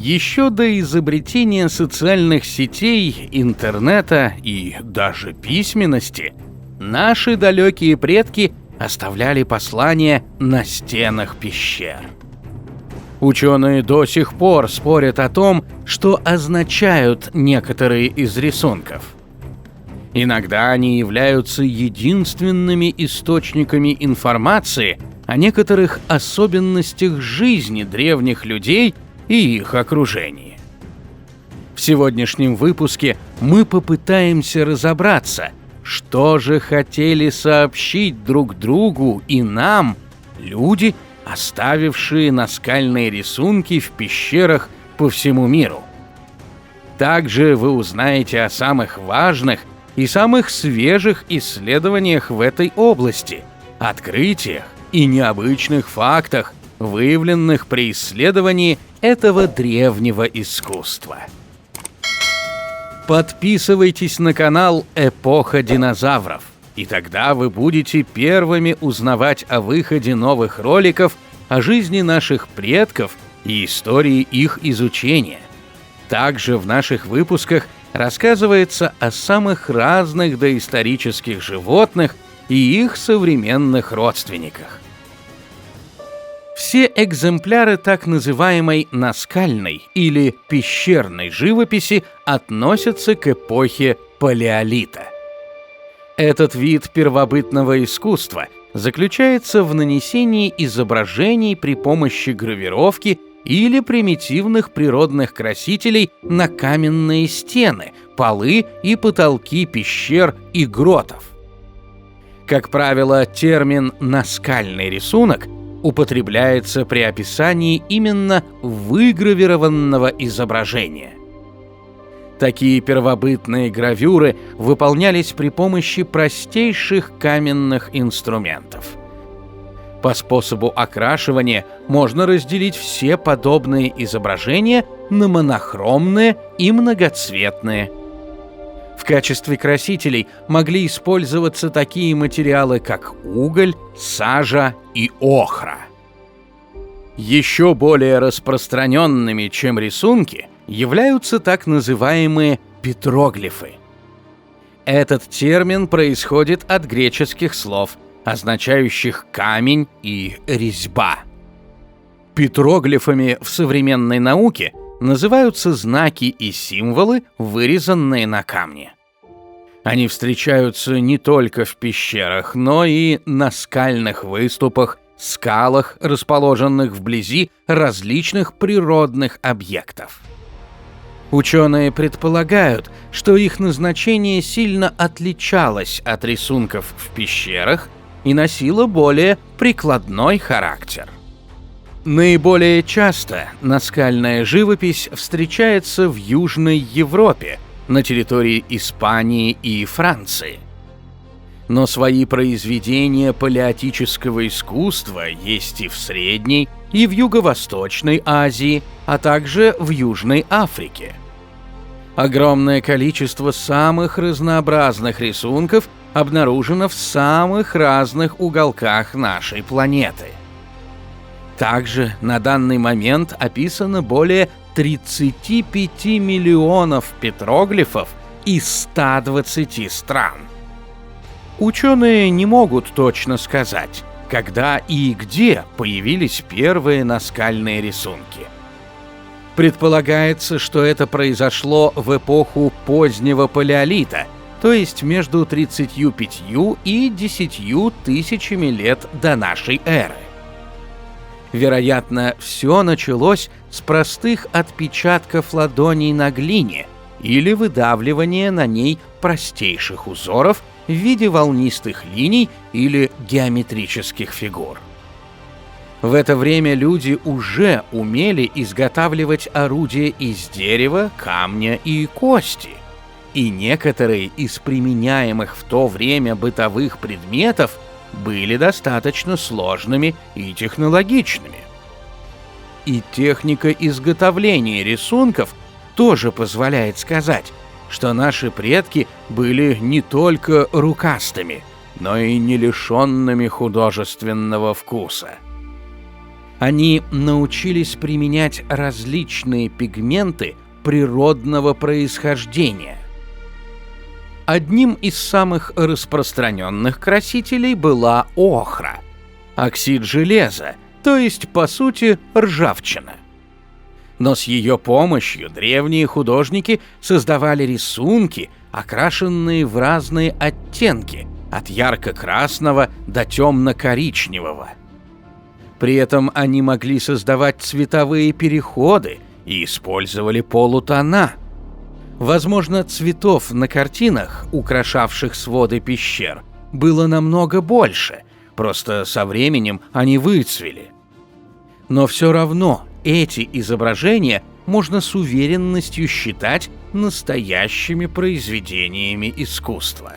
Еще до изобретения социальных сетей, интернета и даже письменности наши далекие предки оставляли послания на стенах пещер. Ученые до сих пор спорят о том, что означают некоторые из рисунков. Иногда они являются единственными источниками информации о некоторых особенностях жизни древних людей и их окружении. В сегодняшнем выпуске мы попытаемся разобраться, что же хотели сообщить друг другу и нам люди, оставившие наскальные рисунки в пещерах по всему миру. Также вы узнаете о самых важных и самых свежих исследованиях в этой области, открытиях и необычных фактах, выявленных при исследовании этого древнего искусства. Подписывайтесь на канал «Эпоха динозавров», и тогда вы будете первыми узнавать о выходе новых роликов о жизни наших предков и истории их изучения. Также в наших выпусках рассказывается о самых разных доисторических животных и их современных родственниках. Все экземпляры так называемой наскальной или пещерной живописи относятся к эпохе Палеолита. Этот вид первобытного искусства заключается в нанесении изображений при помощи гравировки или примитивных природных красителей на каменные стены, полы и потолки пещер и гротов. Как правило, термин «наскальный рисунок» употребляется при описании именно выгравированного изображения. Такие первобытные гравюры выполнялись при помощи простейших каменных инструментов. По способу окрашивания можно разделить все подобные изображения на монохромные и многоцветные. В качестве красителей могли использоваться такие материалы, как уголь, сажа и охра. Еще более распространенными, чем рисунки, являются так называемые петроглифы. Этот термин происходит от греческих слов, означающих камень и резьба. Петроглифами в современной науке называются знаки и символы, вырезанные на камне. Они встречаются не только в пещерах, но и на скальных выступах, скалах, расположенных вблизи различных природных объектов. Ученые предполагают, что их назначение сильно отличалось от рисунков в пещерах и носило более прикладной характер. Наиболее часто наскальная живопись встречается в Южной Европе, на территории Испании и Франции. Но свои произведения палеотического искусства есть и в Средней, и в Юго-Восточной Азии, а также в Южной Африке. Огромное количество самых разнообразных рисунков обнаружено в самых разных уголках нашей планеты. Также на данный момент описано более 35 миллионов петроглифов из 120 стран. Ученые не могут точно сказать, когда и где появились первые наскальные рисунки. Предполагается, что это произошло в эпоху позднего палеолита, то есть между 35 и 10 тысячами лет до нашей эры. Вероятно, все началось с простых отпечатков ладоней на глине или выдавливания на ней простейших узоров в виде волнистых линий или геометрических фигур. В это время люди уже умели изготавливать орудия из дерева, камня и кости, и некоторые из применяемых в то время бытовых предметов были достаточно сложными и технологичными. И техника изготовления рисунков тоже позволяет сказать, что наши предки были не только рукастыми, но и не лишенными художественного вкуса. Они научились применять различные пигменты природного происхождения. Одним из самых распространенных красителей была охра – оксид железа, то есть, по сути, ржавчина. Но с ее помощью древние художники создавали рисунки, окрашенные в разные оттенки, от ярко-красного до темно-коричневого. При этом они могли создавать цветовые переходы и использовали полутона. Возможно, цветов на картинах, украшавших своды пещер, было намного больше, просто со временем они выцвели. Но все равно эти изображения можно с уверенностью считать настоящими произведениями искусства.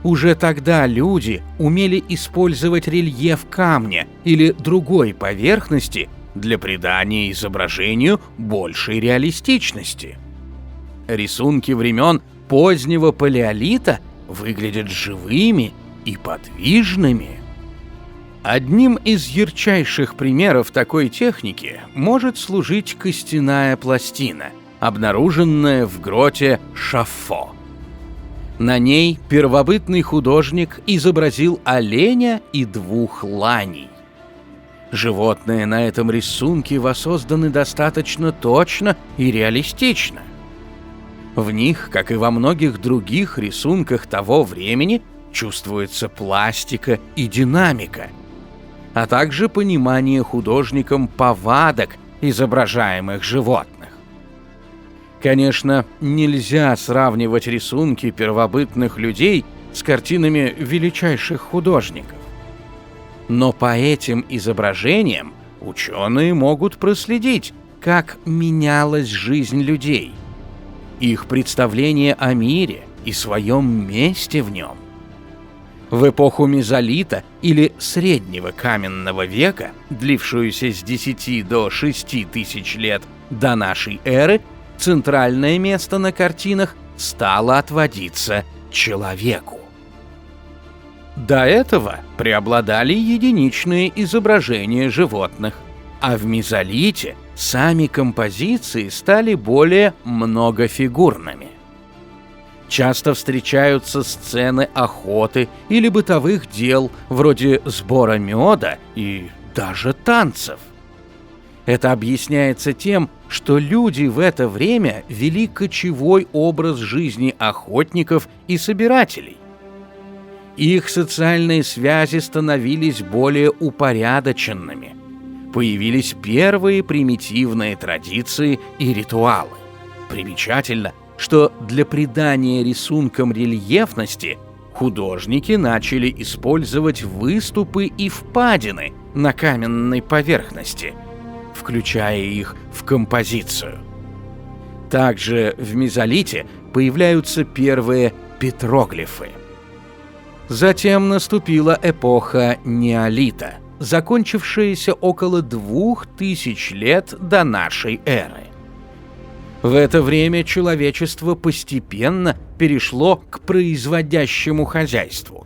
Уже тогда люди умели использовать рельеф камня или другой поверхности для придания изображению большей реалистичности. Рисунки времен позднего палеолита выглядят живыми и подвижными. Одним из ярчайших примеров такой техники может служить костяная пластина, обнаруженная в гроте Шаффо. На ней первобытный художник изобразил оленя и двух ланей. Животные на этом рисунке воссозданы достаточно точно и реалистично. В них, как и во многих других рисунках того времени, чувствуется пластика и динамика, а также понимание художником повадок изображаемых животных. Конечно, нельзя сравнивать рисунки первобытных людей с картинами величайших художников. Но по этим изображениям ученые могут проследить, как менялась жизнь людей, их представление о мире и своем месте в нем. В эпоху мезолита или среднего каменного века, длившуюся с 10 до 6 тысяч лет до нашей эры, центральное место на картинах стало отводиться человеку. До этого преобладали единичные изображения животных, а в мезолите сами композиции стали более многофигурными. Часто встречаются сцены охоты или бытовых дел, вроде сбора меда и даже танцев. Это объясняется тем, что люди в это время вели кочевой образ жизни охотников и собирателей. Их социальные связи становились более упорядоченными. Появились первые примитивные традиции и ритуалы. Примечательно, что для придания рисункам рельефности художники начали использовать выступы и впадины на каменной поверхности, включая их в композицию. Также в мезолите появляются первые петроглифы. Затем наступила эпоха неолита, закончившаяся около 2000 лет до нашей эры. В это время человечество постепенно перешло к производящему хозяйству.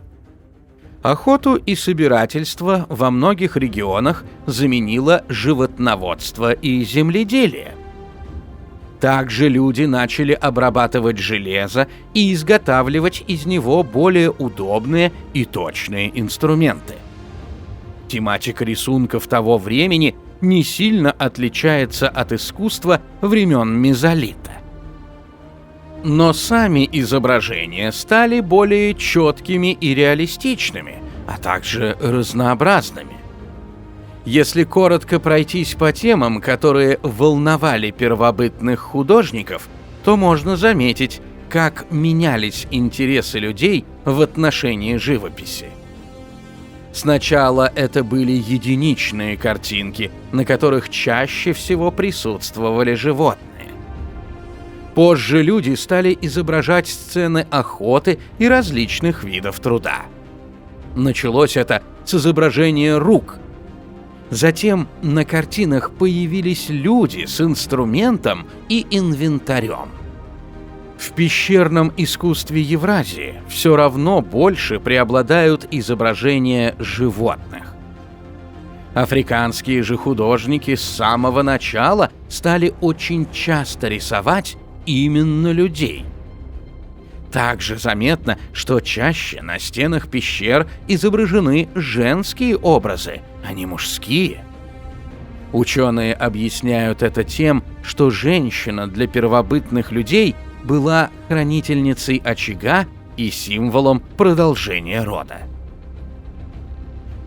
Охоту и собирательство во многих регионах заменило животноводство и земледелие. Также люди начали обрабатывать железо и изготавливать из него более удобные и точные инструменты. Тематика рисунков того времени не сильно отличается от искусства времен мезолита. Но сами изображения стали более четкими и реалистичными, а также разнообразными. Если коротко пройтись по темам, которые волновали первобытных художников, то можно заметить, как менялись интересы людей в отношении живописи. Сначала это были единичные картинки, на которых чаще всего присутствовали животные. Позже люди стали изображать сцены охоты и различных видов труда. Началось это с изображения рук. Затем на картинах появились люди с инструментом и инвентарем. В пещерном искусстве Евразии все равно больше преобладают изображения животных. Африканские же художники с самого начала стали очень часто рисовать именно людей. Также заметно, что чаще на стенах пещер изображены женские образы, а не мужские. Ученые объясняют это тем, что женщина для первобытных людей была хранительницей очага и символом продолжения рода.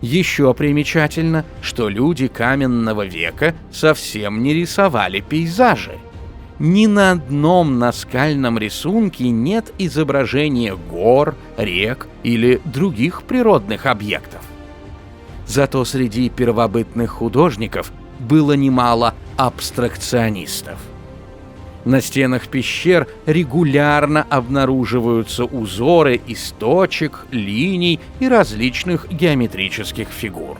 Еще примечательно, что люди каменного века совсем не рисовали пейзажи. Ни на одном наскальном рисунке нет изображения гор, рек или других природных объектов. Зато среди первобытных художников было немало абстракционистов. На стенах пещер регулярно обнаруживаются узоры из точек, линий и различных геометрических фигур.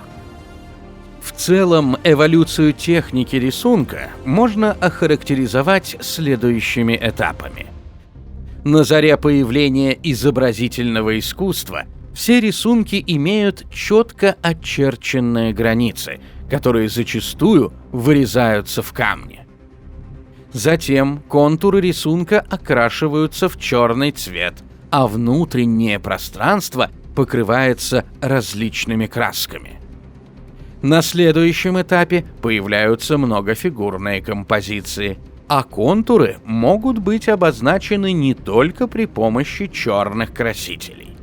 В целом, эволюцию техники рисунка можно охарактеризовать следующими этапами. На заре появления изобразительного искусства все рисунки имеют четко очерченные границы, которые зачастую вырезаются в камне. Затем контуры рисунка окрашиваются в черный цвет, а внутреннее пространство покрывается различными красками. На следующем этапе появляются многофигурные композиции, а контуры могут быть обозначены не только при помощи черных красителей.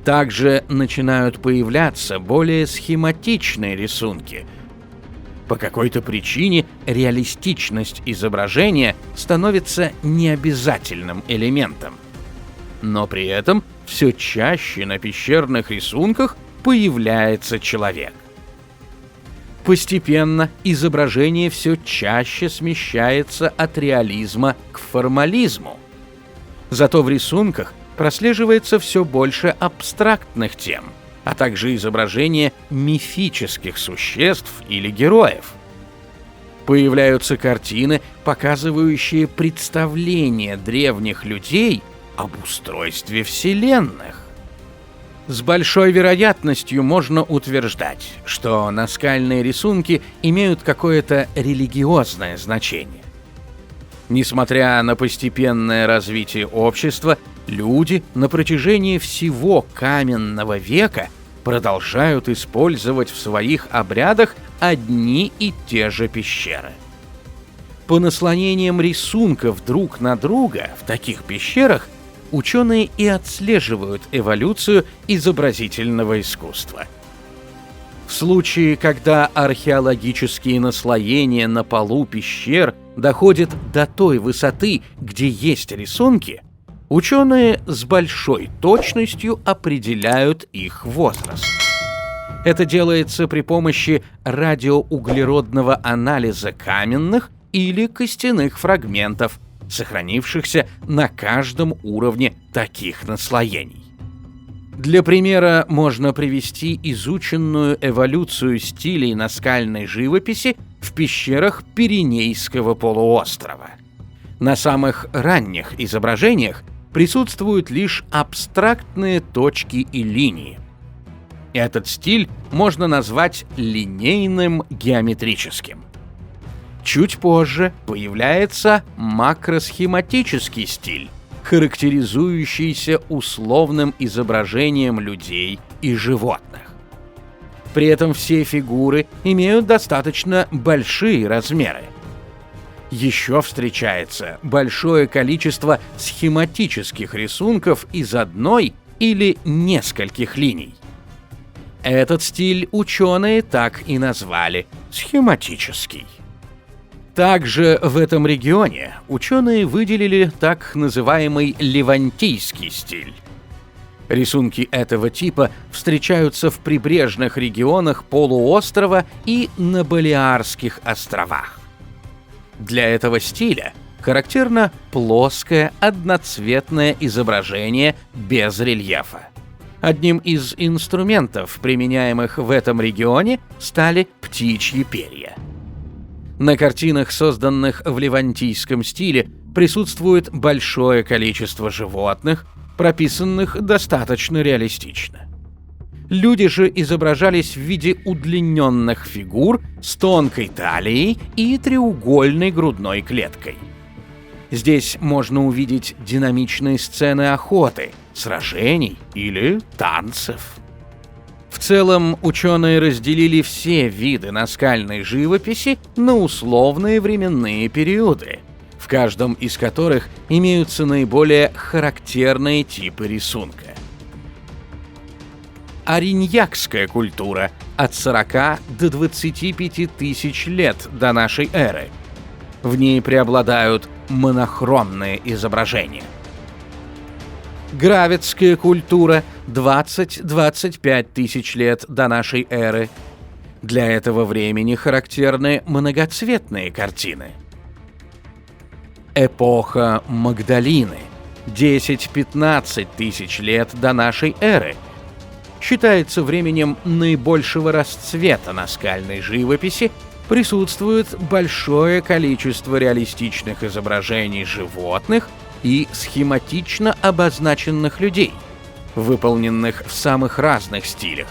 Также начинают появляться более схематичные рисунки. По какой-то причине реалистичность изображения становится необязательным элементом. Но при этом все чаще на пещерных рисунках появляется человек. Постепенно изображение все чаще смещается от реализма к формализму. Зато в рисунках прослеживается все больше абстрактных тем, а также изображение мифических существ или героев. Появляются картины, показывающие представления древних людей об устройстве вселенных. С большой вероятностью можно утверждать, что наскальные рисунки имеют какое-то религиозное значение. Несмотря на постепенное развитие общества, люди на протяжении всего каменного века продолжают использовать в своих обрядах одни и те же пещеры. По наслоениям рисунков друг на друга в таких пещерах ученые и отслеживают эволюцию изобразительного искусства. В случае, когда археологические наслоения на полу пещер доходят до той высоты, где есть рисунки, ученые с большой точностью определяют их возраст. Это делается при помощи радиоуглеродного анализа каменных или костяных фрагментов, сохранившихся на каждом уровне таких наслоений. Для примера можно привести изученную эволюцию стилей наскальной живописи в пещерах Пиренейского полуострова. На самых ранних изображениях присутствуют лишь абстрактные точки и линии. Этот стиль можно назвать линейным геометрическим. Чуть позже появляется макросхематический стиль, характеризующийся условным изображением людей и животных. При этом все фигуры имеют достаточно большие размеры. Еще встречается большое количество схематических рисунков из одной или нескольких линий. Этот стиль ученые так и назвали – схематический. Также в этом регионе ученые выделили так называемый левантийский стиль. Рисунки этого типа встречаются в прибрежных регионах полуострова и на Балеарских островах. Для этого стиля характерно плоское одноцветное изображение без рельефа. Одним из инструментов, применяемых в этом регионе, стали птичьи перья. На картинах, созданных в левантийском стиле, присутствует большое количество животных, прописанных достаточно реалистично. Люди же изображались в виде удлиненных фигур с тонкой талией и треугольной грудной клеткой. Здесь можно увидеть динамичные сцены охоты, сражений или танцев. В целом, ученые разделили все виды наскальной живописи на условные временные периоды, в каждом из которых имеются наиболее характерные типы рисунка. Ариньякская культура от 40 до 25 тысяч лет до нашей эры. В ней преобладают монохромные изображения. Гравецкая культура 20-25 тысяч лет до нашей эры. Для этого времени характерны многоцветные картины. Эпоха Магдалины 10-15 тысяч лет до нашей эры. Считается временем наибольшего расцвета наскальной живописи, присутствует большое количество реалистичных изображений животных и схематично обозначенных людей, выполненных в самых разных стилях.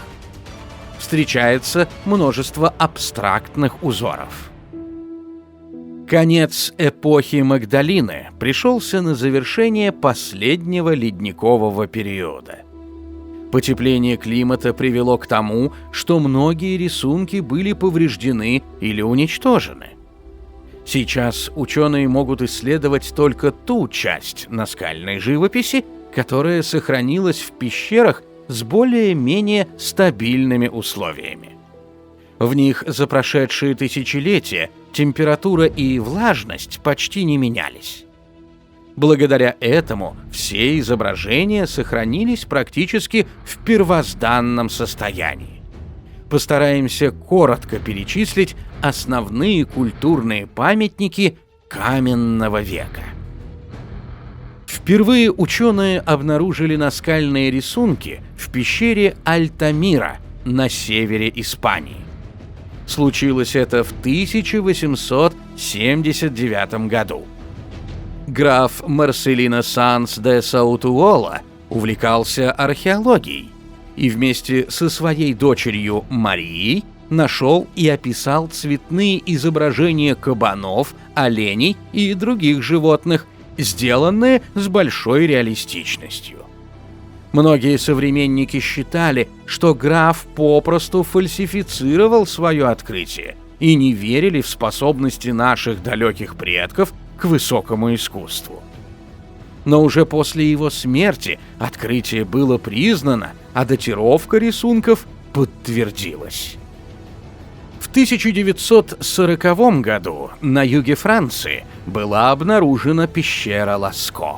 Встречается множество абстрактных узоров. Конец эпохи Магдалины пришелся на завершение последнего ледникового периода. Потепление климата привело к тому, что многие рисунки были повреждены или уничтожены. Сейчас ученые могут исследовать только ту часть наскальной живописи, которая сохранилась в пещерах с более-менее стабильными условиями. В них за прошедшие тысячелетия температура и влажность почти не менялись. Благодаря этому все изображения сохранились практически в первозданном состоянии. Постараемся коротко перечислить основные культурные памятники каменного века. Впервые ученые обнаружили наскальные рисунки в пещере Альтамира на севере Испании. Случилось это в 1879 году. Граф Марселино Санс де Саутуола увлекался археологией и вместе со своей дочерью Марией нашел и описал цветные изображения кабанов, оленей и других животных, сделанные с большой реалистичностью. Многие современники считали, что граф попросту фальсифицировал свое открытие и не верили в способности наших далеких предков к высокому искусству. Но уже после его смерти открытие было признано, а датировка рисунков подтвердилась. В 1940 году на юге Франции была обнаружена пещера Ласко.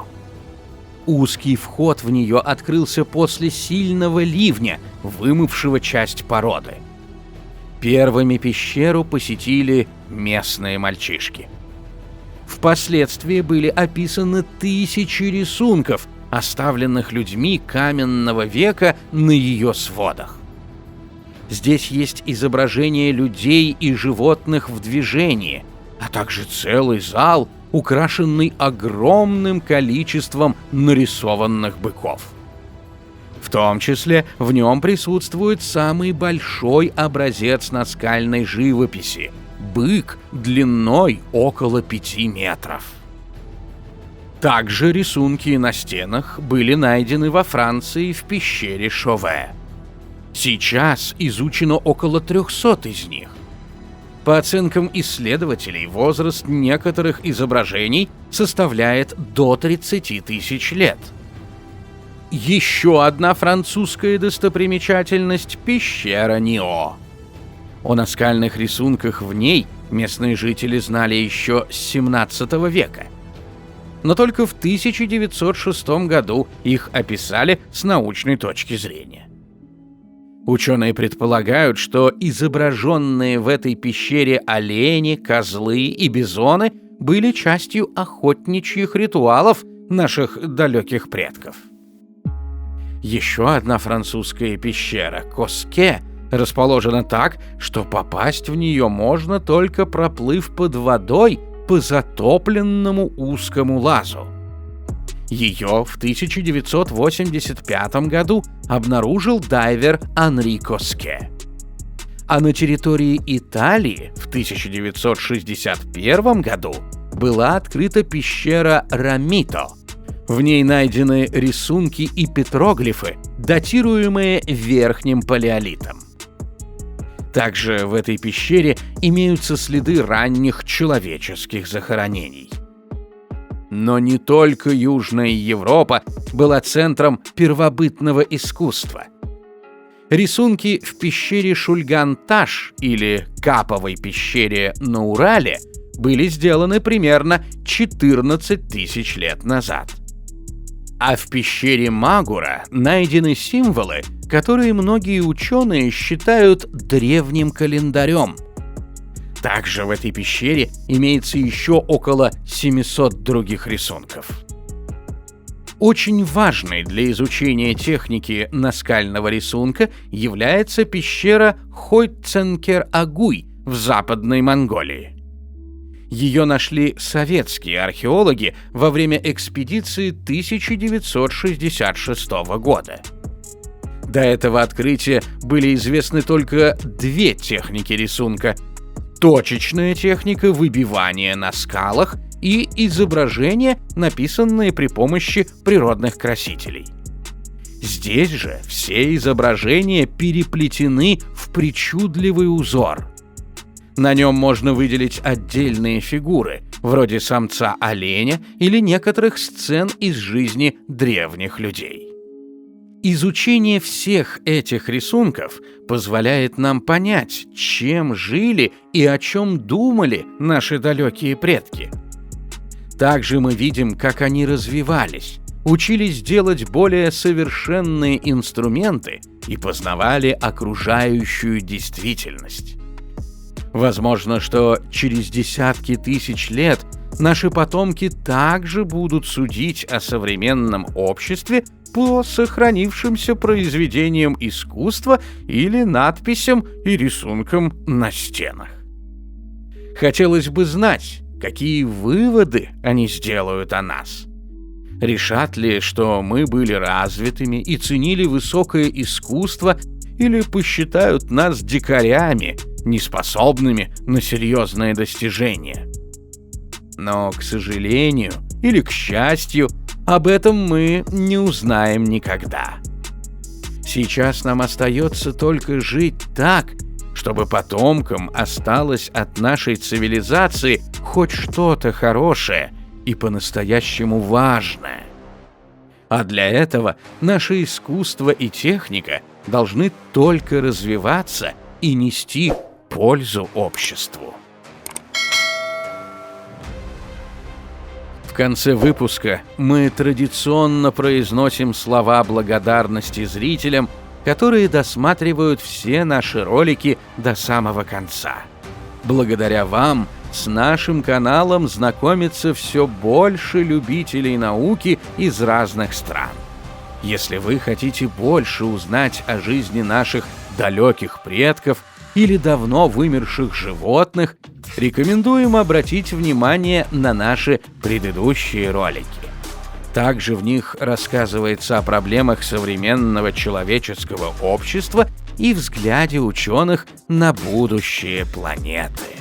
Узкий вход в нее открылся после сильного ливня, вымывшего часть породы. Первыми пещеру посетили местные мальчишки. Впоследствии были описаны тысячи рисунков, оставленных людьми каменного века на ее сводах. Здесь есть изображения людей и животных в движении, а также целый зал, украшенный огромным количеством нарисованных быков. В том числе в нем присутствует самый большой образец наскальной живописи – бык длиной около 5 метров. Также рисунки на стенах были найдены во Франции в пещере Шове. Сейчас изучено около 300 из них. По оценкам исследователей, возраст некоторых изображений составляет до 30 тысяч лет. Еще одна французская достопримечательность – пещера Нио. О наскальных рисунках в ней местные жители знали еще с 17 века. Но только в 1906 году их описали с научной точки зрения. Ученые предполагают, что изображенные в этой пещере олени, козлы и бизоны были частью охотничьих ритуалов наших далеких предков. Еще одна французская пещера – Коске – расположена так, что попасть в нее можно только проплыв под водой по затопленному узкому лазу. Ее в 1985 году обнаружил дайвер Энрико Ske. А на территории Италии в 1961 году была открыта пещера Рамито. В ней найдены рисунки и петроглифы, датируемые верхним палеолитом. Также в этой пещере имеются следы ранних человеческих захоронений. Но не только Южная Европа была центром первобытного искусства. Рисунки в пещере Шульган-Таш или Каповой пещере на Урале были сделаны примерно 14 тысяч лет назад. А в пещере Магура найдены символы, которые многие ученые считают древним календарем. Также в этой пещере имеется еще около 700 других рисунков. Очень важной для изучения техники наскального рисунка является пещера Хойценкер-Агуй в Западной Монголии. Ее нашли советские археологи во время экспедиции 1966 года. До этого открытия были известны только две техники рисунка: точечная техника выбивания на скалах и изображения, написанные при помощи природных красителей. Здесь же все изображения переплетены в причудливый узор. На нем можно выделить отдельные фигуры, вроде самца оленя или некоторых сцен из жизни древних людей. Изучение всех этих рисунков позволяет нам понять, чем жили и о чем думали наши далекие предки. Также мы видим, как они развивались, учились делать более совершенные инструменты и познавали окружающую действительность. Возможно, что через десятки тысяч лет наши потомки также будут судить о современном обществе по сохранившимся произведениям искусства или надписям и рисункам на стенах. Хотелось бы знать, какие выводы они сделают о нас. Решат ли, что мы были развитыми и ценили высокое искусство, или посчитают нас дикарями, неспособными на серьезные достижения? Но, к сожалению или к счастью, об этом мы не узнаем никогда. Сейчас нам остается только жить так, чтобы потомкам осталось от нашей цивилизации хоть что-то хорошее и по-настоящему важное. А для этого наше искусство и техника должны только развиваться и нести пользу обществу. В конце выпуска мы традиционно произносим слова благодарности зрителям, которые досматривают все наши ролики до самого конца. Благодаря вам с нашим каналом знакомится все больше любителей науки из разных стран. Если вы хотите больше узнать о жизни наших далеких предков или давно вымерших животных, рекомендуем обратить внимание на наши предыдущие ролики. Также в них рассказывается о проблемах современного человеческого общества и взгляде ученых на будущее планеты.